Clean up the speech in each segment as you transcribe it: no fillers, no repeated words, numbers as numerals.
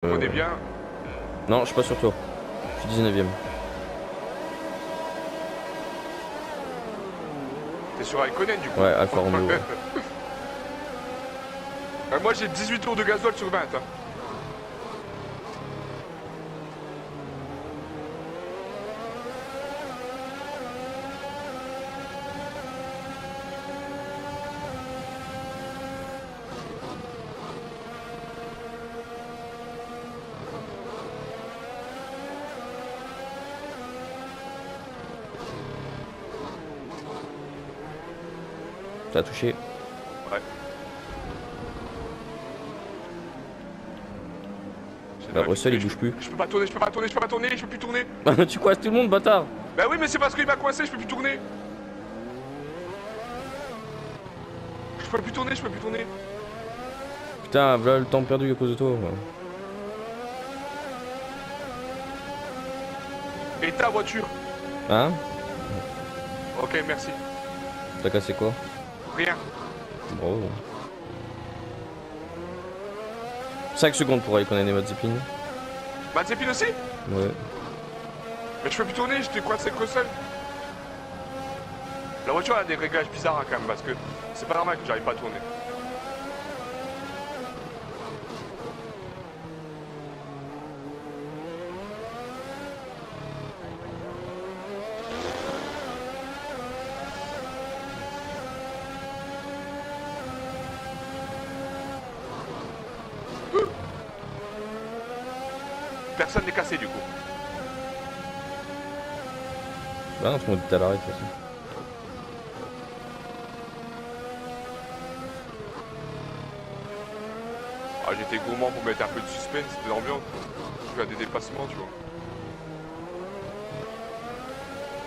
On est bien. Non, je suis pas sur toi. Je suis 19ème. T'es sur Raikkonen du coup. Ouais, Alfa Romeo. Ouais. Moi j'ai 18 tours de gasoil sur 20. Hein. Ça a touché. Ouais. Bah, Russell il bouge plus. Je peux pas tourner, je peux pas tourner, je peux pas tourner, je peux plus tourner. Tu coinces tout le monde, bâtard. Bah oui, mais c'est parce qu'il m'a coincé, je peux plus tourner. Je peux plus tourner, je peux plus tourner. Putain, voilà le temps perdu à cause de toi. Et ta voiture. Hein? Ok, merci. T'as cassé quoi? Rien. Bravo. 5 secondes pour aller connaître Mazepin. Mazepin aussi. Ouais. Mais je peux plus tourner, j'étais coincé que seul. La voiture a des réglages bizarres hein, quand même, parce que c'est pas normal que j'arrive pas à tourner. Personne n'est cassé du coup. Bah non, tout le monde est à l'arrêt de toute façon. Ah, j'étais gourmand pour mettre un peu de suspense, de l'ambiance. Je fais des dépassements, tu vois.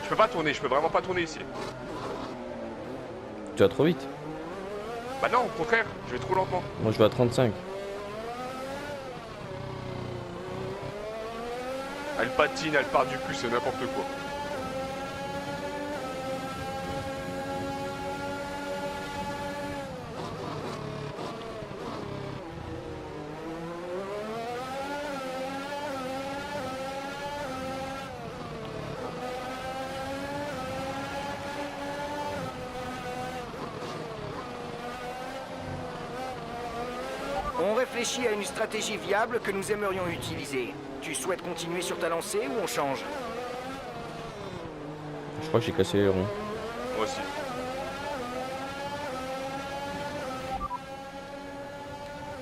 Je peux pas tourner, je peux vraiment pas tourner ici. Tu vas trop vite. Bah non, au contraire, je vais trop lentement. Moi je vais à 35. Elle patine, elle part du cul, c'est n'importe quoi. On réfléchit à une stratégie viable que nous aimerions utiliser. Tu souhaites continuer sur ta lancée ou on change? Je crois que j'ai cassé les ronds. Moi aussi.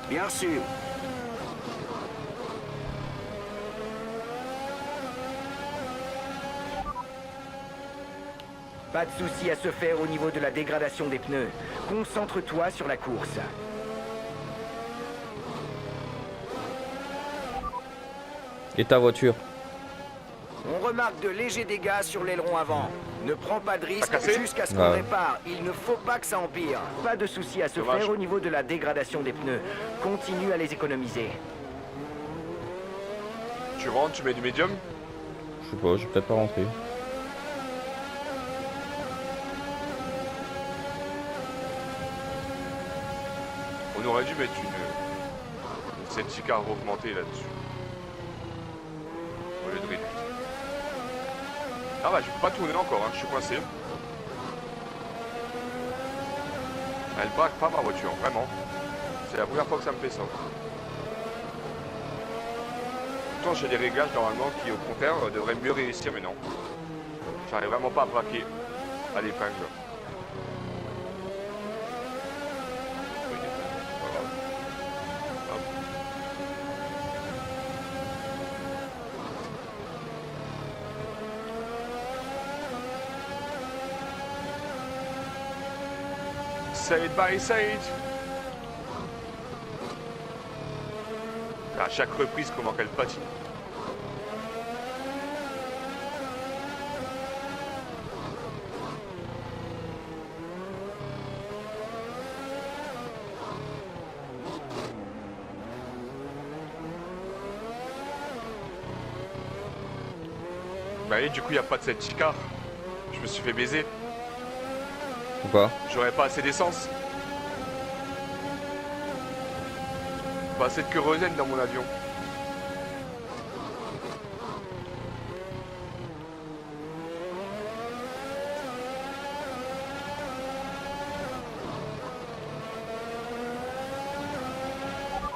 Bien sûr. Pas de souci à se faire au niveau de la dégradation des pneus. Concentre-toi sur la course. Et ta voiture? On remarque de légers dégâts sur l'aileron avant. Ne prends pas de risque cassé jusqu'à ce qu'on Ouais. répare. Il ne faut pas que ça empire. Pas de souci à se Dommage. faire au niveau de la dégradation des pneus. Continue à les économiser. Tu rentres, tu mets du médium. Je sais pas, je vais peut-être pas rentrer. On aurait dû mettre une safety car augmentée là-dessus. Au lieu de réduire. Ah bah je peux pas tourner encore, hein, je suis coincé. Elle braque pas ma voiture, vraiment. C'est la première fois que ça me fait ça. Pourtant j'ai des réglages normalement qui au contraire devraient mieux réussir, mais non. J'arrive vraiment pas à braquer à l'épingle. Voilà. Hop. Side by side. À chaque reprise, comment qu'elle patine. Bah et du coup, il n'y a pas de cette car. Je me suis fait baiser. Pourquoi? J'aurais pas assez d'essence. Pas assez de kérosène dans mon avion.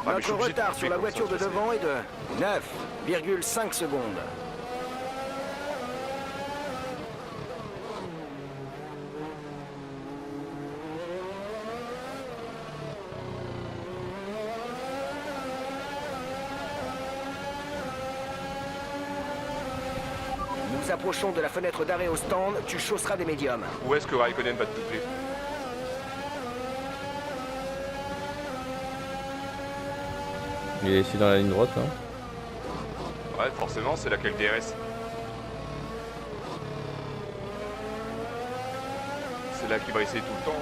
mais je Notre suis obligé de retard couper sur la comme voiture ça, de je sais. devant est de 9,5 secondes. Nous approchons de la fenêtre d'arrêt au stand, tu chausseras des médiums. Où est-ce que Raikkonen va te doubler? Il est ici dans la ligne droite là. Ouais, forcément, c'est laquelle DRS. C'est là qu'il va essayer tout le temps.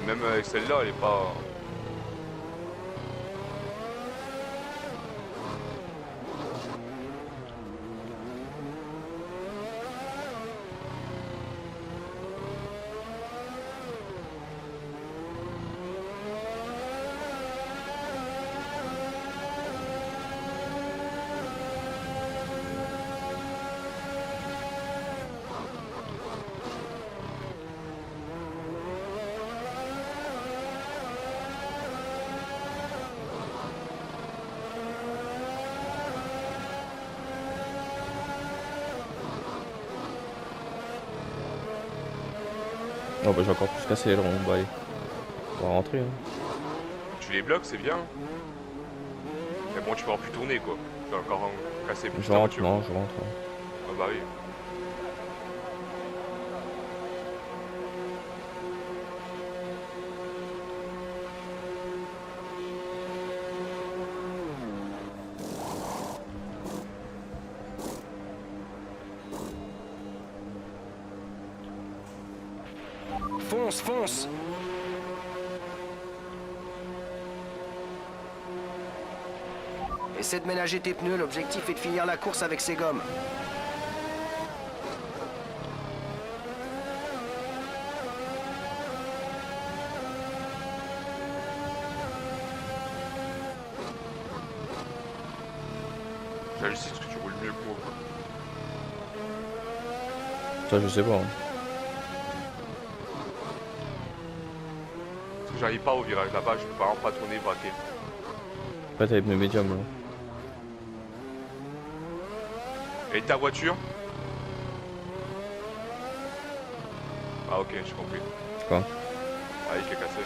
Même avec celle-là, elle est pas... Oh bah j'ai encore plus cassé les ronds, bah allez. On va rentrer hein. Tu les bloques, c'est bien. Mais bon, tu peux plus tourner, quoi. Tu vas encore casser plus Je ta rentre, voiture. non, je rentre. Ah bah oui. Fonce, fonce! Essaie de ménager tes pneus, l'objectif est de finir la course avec ces gommes. J'hallucine parce que tu roules mieux que moi. Ça je sais pas. Hein. Parce que j'arrive pas au virage là-bas, je peux vraiment pas tourner, braquer. Après t'as les pneus médiums là. Et ta voiture? Ah ok, j'ai compris. Quoi? Ah, il est cassé.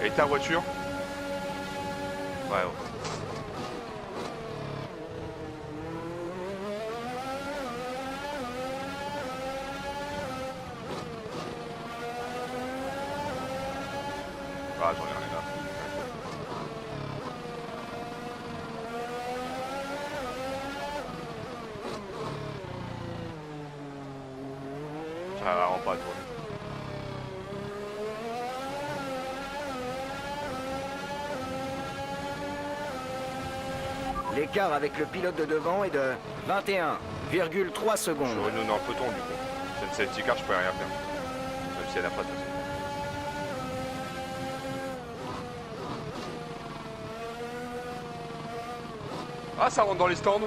Et ta voiture? Ouais, ouais. Ah, j'en ai rien là. Ça va vraiment pas tourner. L'écart avec le pilote de devant est de 21,3 secondes. Je suis dans le peloton du coup. C'est une safety car, je peux rien faire. Même si elle a pas de toute façon. Ah, ça rentre dans les stands.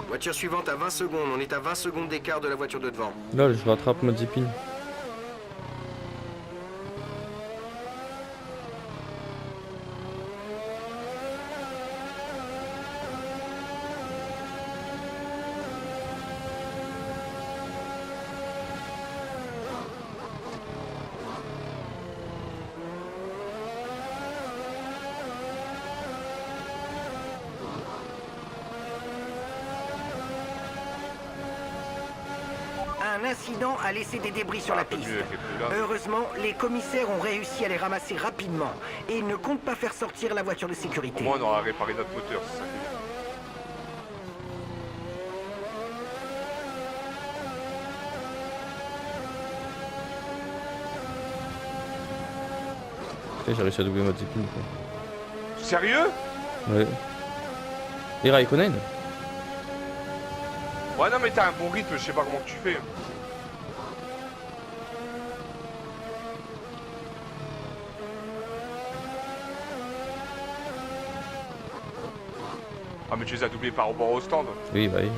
Voiture suivante à 20 secondes, on est à 20 secondes d'écart de la voiture de devant. Là je rattrape Mazepin. Un incident a laissé des débris sur la Un peu piste. mieux avec les pneus là. Heureusement, les commissaires ont réussi à les ramasser rapidement et ils ne comptent pas faire sortir la voiture de Au sécurité. moins on aura réparé notre moteur, c'est ça qui est bien. Putain, j'ai réussi à doubler Mazepin quoi. Sérieux? Ouais. Et Raikkonen? Ouais non mais t'as un bon rythme, je sais pas comment tu fais. Ah mais tu les as doublés par rapport au stand. Oui, bah oui.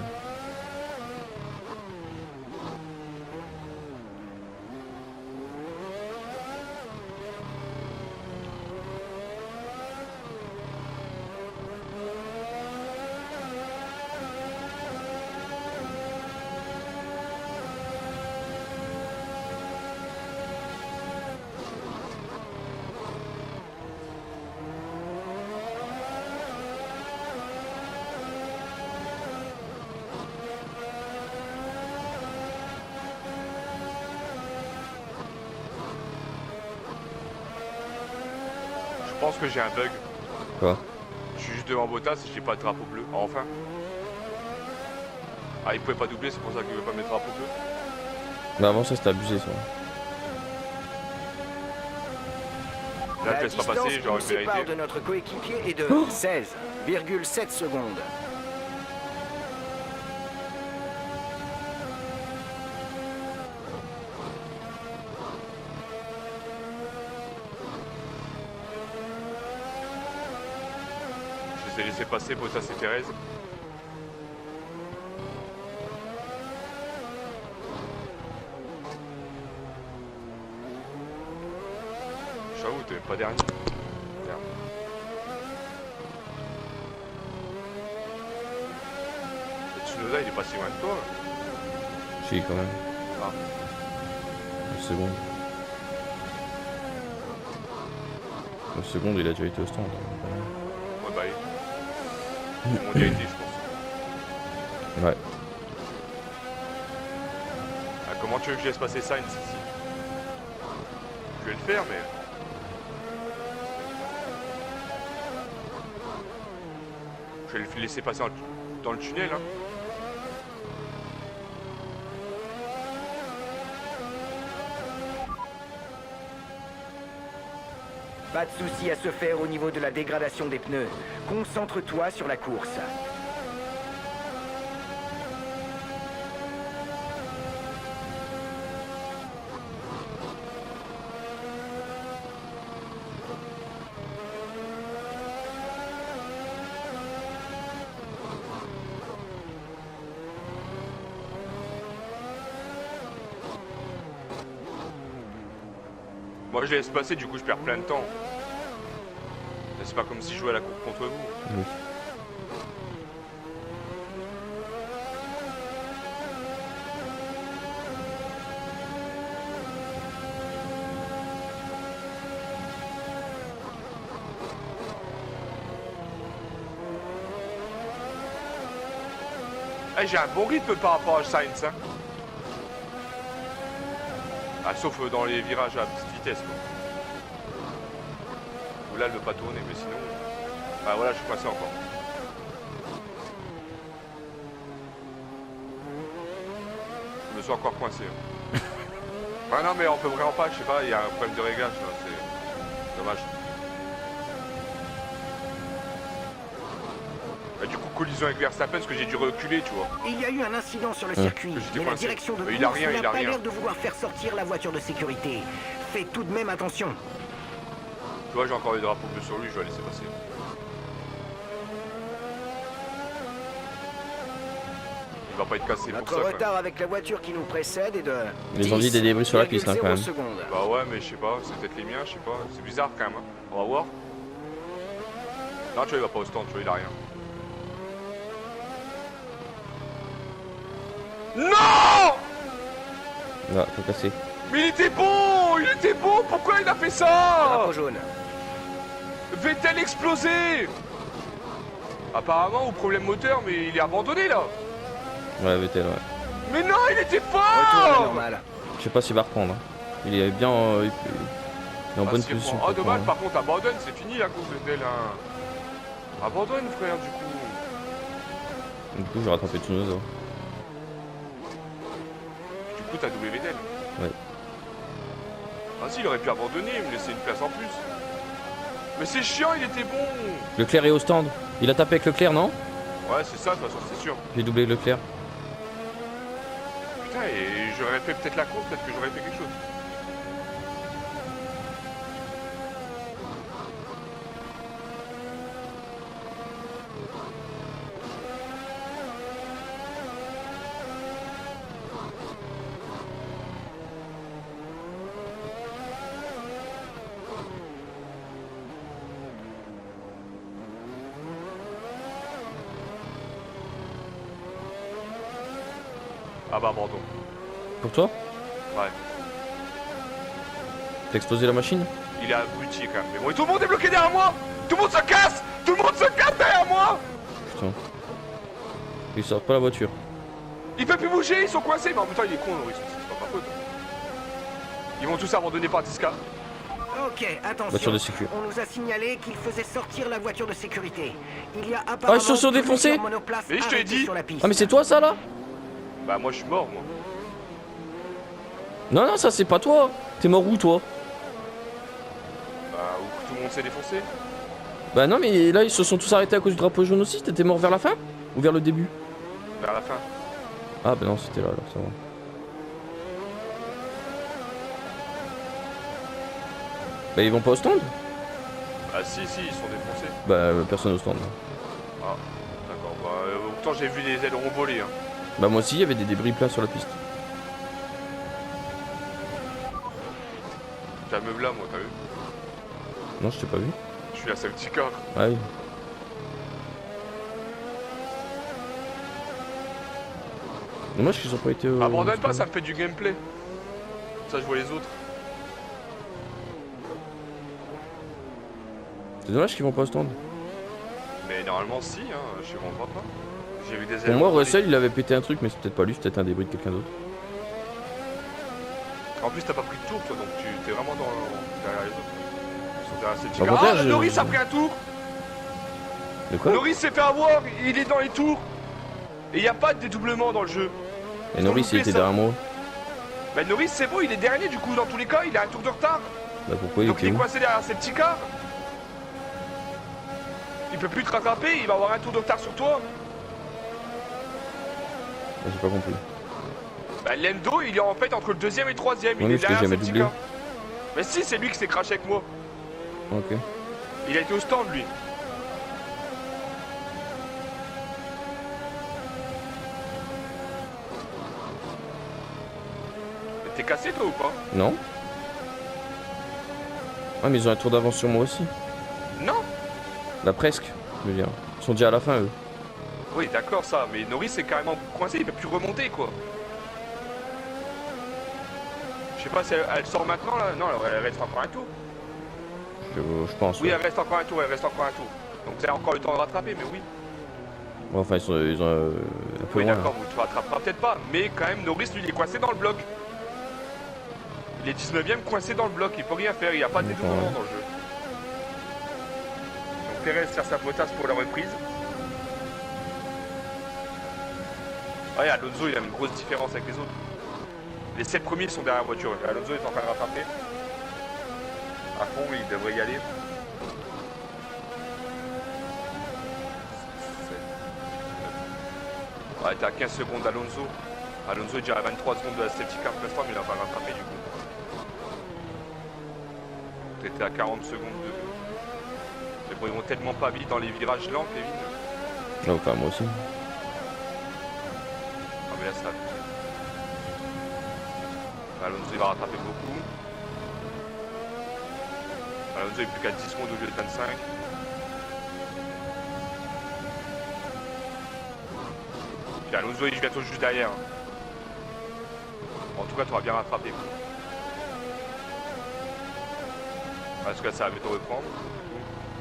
Je pense que j'ai un bug. Quoi? Je suis juste devant Bottas et j'ai pas de drapeau bleu. Ah, enfin. Ah, il pouvait pas doubler, c'est pour ça qu'il veut pas mettre drapeau bleu. Mais avant ça, c'était abusé ça. Là, je La laisse pas distance passer, qui j'aurais nous une sépare vérité. de notre coéquipier est de 16,7 secondes. Je les ai laissés passer, Bottas et Thérèse. J'avoue, t'es pas dernier. Merde. Le Tsunoda, il est pas si loin de toi. Si, quand même. Ah. Une seconde. Une seconde, il a déjà été au stand. Ouais, bah oui. C'est mondialité, je pense. Ouais. Ah, comment tu veux que je laisse passer Sainz ici? Je vais le faire, mais... Je vais le laisser passer dans le tunnel, hein. Pas de souci à se faire au niveau de la dégradation des pneus. Concentre-toi sur la course. Moi, je laisse passer, du coup, je perds plein de temps. C'est pas comme si je jouais à la course contre vous. Oui. Eh, j'ai un bon rythme par rapport à Sainz, hein. Ah, sauf dans les virages à petite vitesse, quoi. Où là, elle veut pas tourner, mais sinon... Bah voilà, je suis coincé encore. Je me suis encore coincé. Hein. Ah non, mais on peut vraiment pas, je sais pas, il y a un problème de réglage, là, c'est dommage. Bah, du coup, collision avec Verstappen, parce que j'ai dû reculer, tu vois. Il y a eu un incident sur le circuit, J'étais mais la coincé. direction de Mais il a course rien, il n'a a pas rien. l'air de vouloir faire sortir la voiture de sécurité. Fais tout de même attention. Tu vois, j'ai encore les drapeaux bleus sur lui, je vais la laisser passer. Il va pas être cassé pour Notre ça, quoi. retard avec la voiture qui nous précède est de Ils ont dit des débris sur la piste, hein, quand même. 10,0 secondes. Bah ouais, mais je sais pas, c'est peut-être les miens, je sais pas. C'est bizarre quand même, hein. On va voir. Non, tu vois, il va pas au stand, tu vois, il a rien. Non! Là, faut casser. Mais il était bon! Il était bon! Pourquoi il a fait ça? Drapeau jaune. Vettel explosé! Apparemment, au problème moteur, mais il est abandonné là! Ouais, Vettel, ouais. Mais non, il était Retour à la fort! normale. Je sais pas s'il va reprendre. Hein. Il est bien il est en bonne s'il position. reprend. Ah, pour dommage, reprendre. par contre, abandonne, c'est fini la course Vettel. Hein. Abandonne, frère, du coup. Du coup, je vais rattraper Tsunoda. Du coup, t'as doublé Vettel. Ouais. Ah, si, il aurait pu abandonner, me laisser une place en plus. Mais c'est chiant, il était bon! Leclerc est au stand. Il a tapé avec Leclerc, non? Ouais, c'est ça, de toute façon, c'est sûr. J'ai doublé Leclerc. Putain, et j'aurais fait peut-être la course, peut-être que j'aurais fait quelque chose. Ah bah abandon. Pour toi? Ouais. T'as explosé la machine? Il est abruti quand même. Mais bon, et tout le monde est bloqué derrière moi. Tout le monde se casse. Tout le monde se casse derrière moi. Putain. Il sort pas la voiture. Il peut plus bouger, ils sont coincés. Mais en même temps, il est con, Norris. C'est pas ma faute. Ils vont tous abandonner par 10K. Ok, attention. Voiture de sécu. On nous a signalé qu'il faisait sortir la voiture de sécurité. Il y a apparemment ils se sont défoncés. plusieurs monoplaces Mais je te l'ai arrêtées dit. sur la piste. Ah mais c'est toi ça là? Bah moi je suis mort, moi. Non non, ça c'est pas toi. T'es mort où toi? Bah où tout le monde s'est défoncé. Bah non mais là ils se sont tous arrêtés à cause du drapeau jaune aussi. T'étais mort vers la fin? Ou vers le début? Vers la fin. Ah bah non c'était là alors ça va. Bah ils vont pas au stand? Ah si, ils sont défoncés. Bah personne au stand. Ah, d'accord. Bah autant j'ai vu les ailerons voler. Hein. Bah moi aussi il y avait des débris plats sur la piste. J'ai un meuble là, moi, t'as vu? Non je t'ai pas vu. Je suis à safety car. Ah oui. Dommage qu'ils ont pas été au... Abandonne pas, ça me fait du gameplay. Ça, je vois les autres. C'est dommage qu'ils vont pas au stand. Mais normalement, si, hein, je sais pas. J'ai vu des Pour ailerons. moi voler. Russell il avait pété un truc mais c'est peut-être pas lui, c'est peut-être un débris de quelqu'un d'autre. En plus, t'as pas pris de tour, toi, donc tu t'es vraiment derrière les autres. Ils sont derrière safety Au car. contraire, Ah, Norris a pris un tour. De quoi? Norris s'est fait avoir, il est dans les tours. Et il n'y a pas de dédoublement dans le jeu. Et Norris il était derrière moi. Bah Norris c'est bon, il est dernier du coup dans tous les cas, il a un tour de retard. Bah pourquoi il Donc il était est où? coincé derrière ses petits cars. Il peut plus te rattraper, il va avoir un tour de retard sur toi. Bah, j'ai pas compris. Bah Lendo il est en fait entre le deuxième et le troisième, Oui, il mais est je t'ai derrière ses jamais petits doublé. cars. Mais si, c'est lui qui s'est craché avec moi. Ok. Il a été au stand lui. T'es cassé toi ou pas? Non. Ah mais ils ont un tour d'avance sur moi aussi. Non. Bah presque, je veux dire. Ils sont déjà à la fin eux. Oui d'accord ça, mais Norris est carrément coincé, il peut plus remonter quoi. Je sais pas si elle sort maintenant là. Non, elle reste encore un tour. Je pense. Oui, Ouais. elle reste encore un tour, Donc vous avez encore le temps de rattraper, mais oui. Ouais, enfin ils ont un peu Oui, loin. d'accord, vous ne rattraperez peut-être pas. Mais quand même, Norris, lui, il est coincé dans le bloc. Il est 19ème coincé dans le bloc, il peut rien faire, il n'y a pas de D'accord, dédoublement ouais. dans le jeu. Donc Perez faire sa potasse pour la reprise. Ouais, Alonso, il a une grosse différence avec les autres. Les 7 premiers sont derrière la voiture. Alonso est en train de rattraper. À fond, oui, il devrait y aller. Ouais, t'es à 15 secondes d'Alonso. Alonso est déjà à 23 secondes de la safety car pour l'instant, mais il a pas rattrapé du coup. T'étais à 40 secondes de... Mais bon, ils vont tellement pas vite dans les virages lents, Kevin. Non, enfin moi aussi. Ah mais là, ça... Alonso, il va rattraper beaucoup. Alonso est plus qu'à 10 secondes au lieu de 25. Puis Alonso, il est bientôt juste derrière. En tout cas, tu auras bien rattrapé. Parce que ça va bientôt reprendre.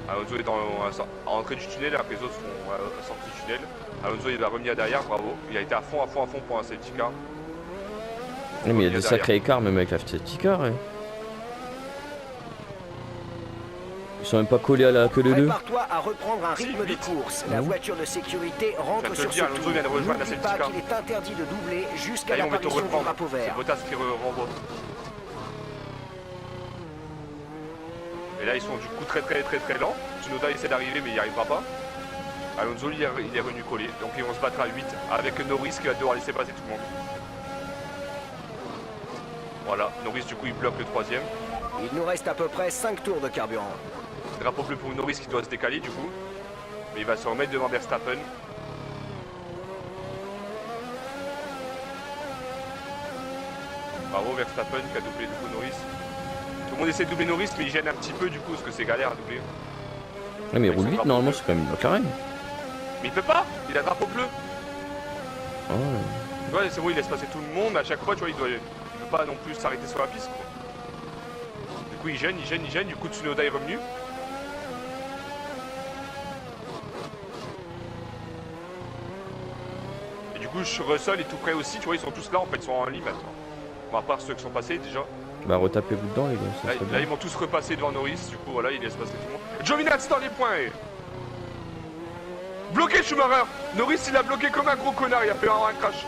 Alonso est à l'entrée du tunnel, alors que les autres sont à la sortie du tunnel. Alonso, il va revenir derrière, bravo. Il a été à fond pour un safety car. Oui, mais il y a des sacrés écarts même avec la safety car. Hein. Ils sont même pas collés à la queue de deux. Prépare-toi à reprendre un Si, rythme de vite. course. La voiture de sécurité rentre Je viens de te sur le ce dire, Alonso tour. vient de rejoindre la N'oublie safety pas car. qu'il est interdit de doubler jusqu'à Allez, on va te l'apparition du reprendre. drapeau C'est vert. Bottas qui renvoie. Et là, ils sont du coup très lents. Tsunoda essaie d'arriver, mais il n'y arrivera pas. Alonso, il est revenu coller. Donc, ils vont se battre à 8 avec Norris qui va devoir laisser passer tout le monde. Voilà, Norris, du coup, il bloque le troisième. Il nous reste à peu près 5 tours de carburant. Drapeau bleu pour Norris qui doit se décaler, du coup. Mais il va se remettre devant Verstappen. Bravo, Verstappen qui a doublé du coup Norris. Tout le monde essaie de doubler Norris, mais il gêne un petit peu du coup, parce que c'est galère à doubler. Ouais, mais il roule vite normalement, c'est quand même une McLaren. Mais il peut pas, il a drapeau bleu. Ah ouais. Ouais, c'est bon, il laisse passer tout le monde, mais à chaque fois, tu vois, il peut pas non plus s'arrêter sur la piste, quoi. Du coup, il gêne, du coup, Tsunoda est revenu. Et du coup, Russell est tout près aussi, tu vois, ils sont tous là, en fait, ils sont en ligne maintenant. Bon, à part ceux qui sont passés, déjà. Bah retapez-vous dedans les gars, ça Là, serait là, bien. ils vont tous repasser devant Norris, du coup, voilà, il laisse passer tout le monde. Giovinazzi dans les points, Bloqué Schumacher. Norris, il a bloqué comme un gros connard, il a fait un crash.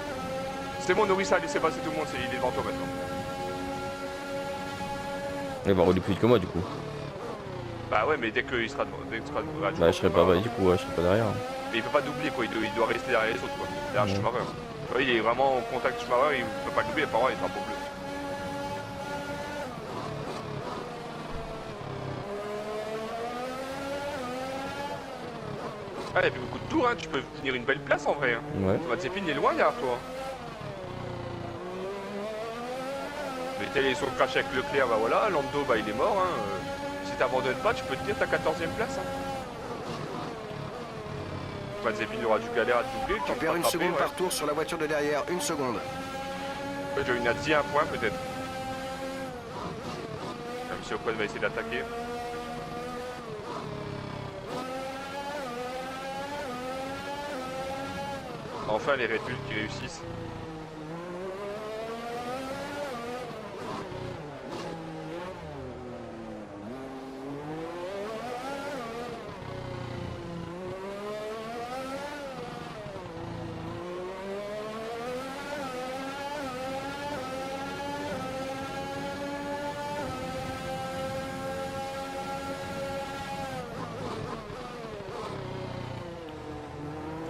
C'est bon, Norris a laissé passer tout le monde, il est devant toi maintenant. Il va rouler plus vite que moi du coup. Bah ouais, mais dès qu'il sera devant, Bah je serai pas, bah, du coup ouais, je serai pas derrière. Mais il peut pas doubler, quoi, il doit rester derrière les autres, quoi. Derrière Schumacher. Tu vois, il est vraiment en contact Schumacher, il peut pas doubler, par contre, il sera pour bleu. Ah, il y a plus beaucoup de tours, hein. Tu peux finir une belle place en vrai. Hein. Ouais. Mazepin est loin derrière toi. Vettel ils sont crachés avec Leclerc, bah voilà. Lando, bah il est mort. Hein. Si t'abandonnes pas, tu peux tenir ta 14e place. Hein. Mazepin aura du galère à te doubler. Tu perds une seconde par tour sur la voiture de derrière, une seconde. Giovinazzi, un point peut-être. Même si Ocon va essayer d'attaquer. Enfin les Red Bull qui réussissent.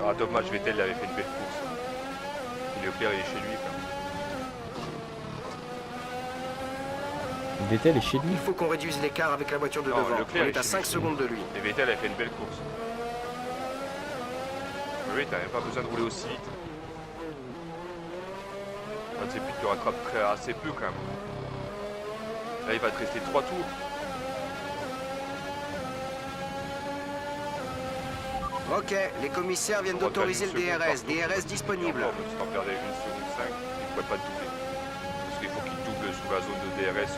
Ah dommage, Vettel avait fait une belle course. Et Leclerc il est chez lui quand même. Vettel est chez lui. Il faut qu'on réduise l'écart avec la voiture de Non, devant. Leclerc On est à chez 5 lui. secondes de lui. Et Vettel a fait une belle course. Mais oui, t'as même pas besoin de rouler aussi vite. C'est plus tu rattrapes assez peu quand même. Là il va te rester 3 tours. Ok, les commissaires viennent d'autoriser le DRS. DRS disponible. Encore, même si t'en perdais 1 seconde 5, il ne pourrait pas te doubler. Parce qu'il faut qu'il double sous la zone de DRS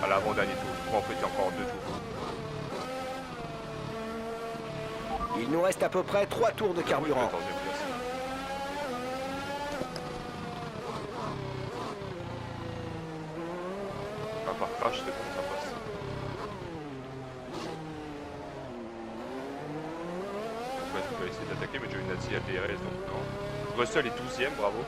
à l'avant-dernier tour. Du coup, en fait, il y a encore 2 tours. Il nous reste à peu près 3 tours de carburant. 14e place. À part crash, c'est bon, ça passe. Ouais, tu peux essayer d'attaquer, mais Giovinazzi a DRS, donc non. Russell est 12e, bravo.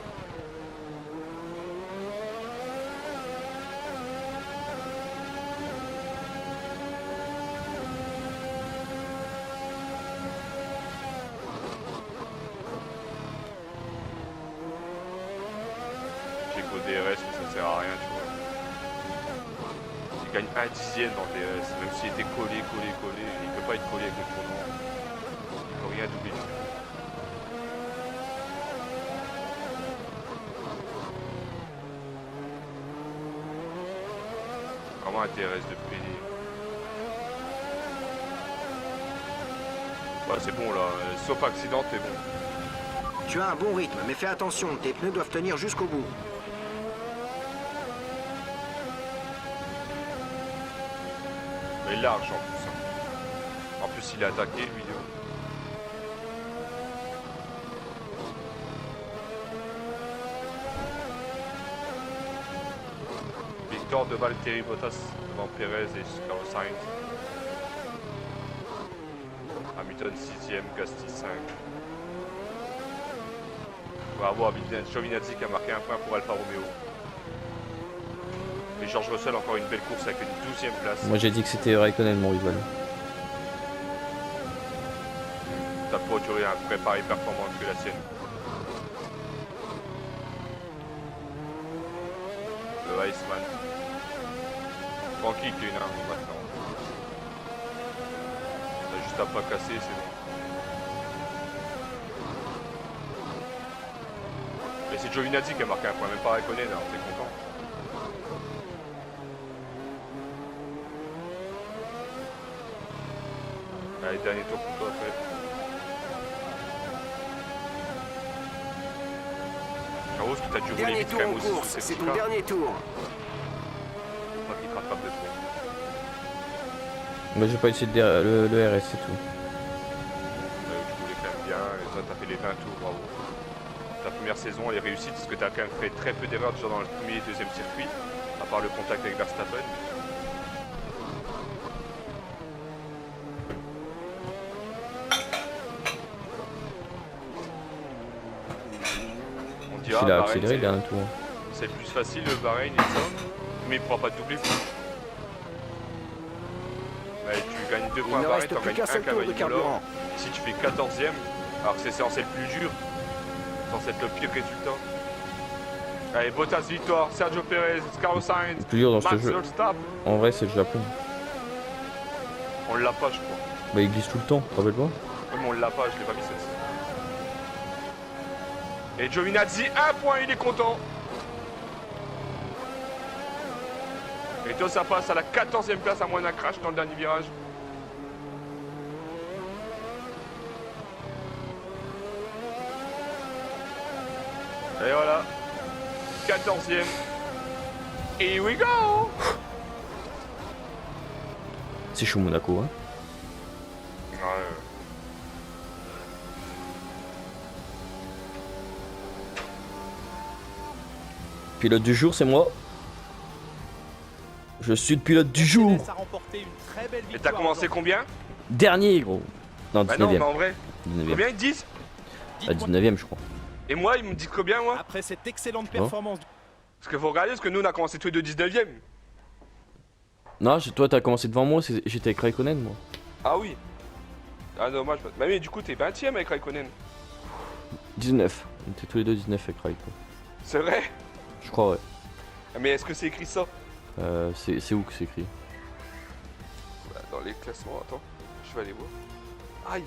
J'ai qu'au DRS, mais ça sert à rien, tu vois. Il gagne 1 dixième dans le DRS, même s'il était collé, il peut pas être collé avec le tournant. Il peut rien doubler. Vraiment un DRS de PD. Bah c'est bon là, sauf accident, t'es bon. Tu as un bon rythme, mais fais attention, tes pneus doivent tenir jusqu'au bout. Mais large en plus. Hein. En plus il est attaqué lui. Victoire de Valtteri Bottas devant Perez et Carlos Sainz. Hamilton 6ème, Gasly 5. Bravo à Giovinazzi qui a marqué un point pour Alfa Romeo. Et George Russell encore une belle course avec une 12ème place. Moi j'ai dit que c'était Raikkonen mon rival. Ta voiture est un préparé performante que la sienne. Le Iceman. Tranquille Kevin, maintenant. T'as juste à pas casser, c'est bon. Et c'est Giovinazzi qui a marqué un point, même pas Raikkonen, alors t'es content. Allez, dernier tour pour toi, après. En gros, ce que t'as dû rouler Dernier vite tour quand même en aussi. course, c'est ton dernier tour. Moi qui te rattrape de trop. Moi j'ai pas essayé le RS, c'est tout. Tu roulais quand même bien, et toi t'as fait les 20 tours, bravo. Ta première saison elle est réussie parce que t'as quand même fait très peu d'erreurs déjà dans le premier et deuxième circuit, à part le contact avec Verstappen. On dira, Il a Bahreïn, accéléré le dernier tour. c'est le plus facile le Bahreïn et ça, mais il pourra pas te doubler. Ouais, tu gagnes 2 Il points à ne Bahreïn, reste t'en plus gagnes qu'un 1 seul tour de carburant. Si tu fais 14ème, alors que c'est censé être le plus dur, censé être le pire résultat. Allez, Bottas victoire, Sergio Perez, Carlos Sainz, Le plus dur dans ce Max jeu, Verstappen. en vrai, c'est le Japon. On l'a pas, je crois. Bah, il glisse tout le temps, rappelle-toi. Oui, mais on l'a pas, je l'ai pas mis celle-ci. Et Giovinazzi, 1 point, il est content. Et toi, ça passe à la 14ème place à moins d'un crash dans le dernier virage. Et voilà. 14ème. Here we go. C'est chaud Monaco, hein. Ouais. Pilote du jour, c'est moi. Je suis le pilote du jour. Et t'as commencé combien? Dernier, gros. Non, Bah non, 19ème. mais en vrai. 19ème. Combien ils disent? Ah, 19ème, je crois. Et moi, ils me disent combien, moi? Après cette excellente performance. Parce qu'il faut regarder, parce que nous, on a commencé tous les deux 19ème. Non, toi, t'as commencé devant moi, j'étais avec Raikkonen, moi. Ah oui. Ah dommage. Bah mais du coup, t'es 20ème avec Raikkonen. 19. On était tous les deux 19 avec Raikkonen. C'est vrai? Je crois, ouais. Mais est-ce que c'est écrit ça? C'est où que c'est écrit? Bah, dans les classements, attends. Je vais aller voir. Aïe.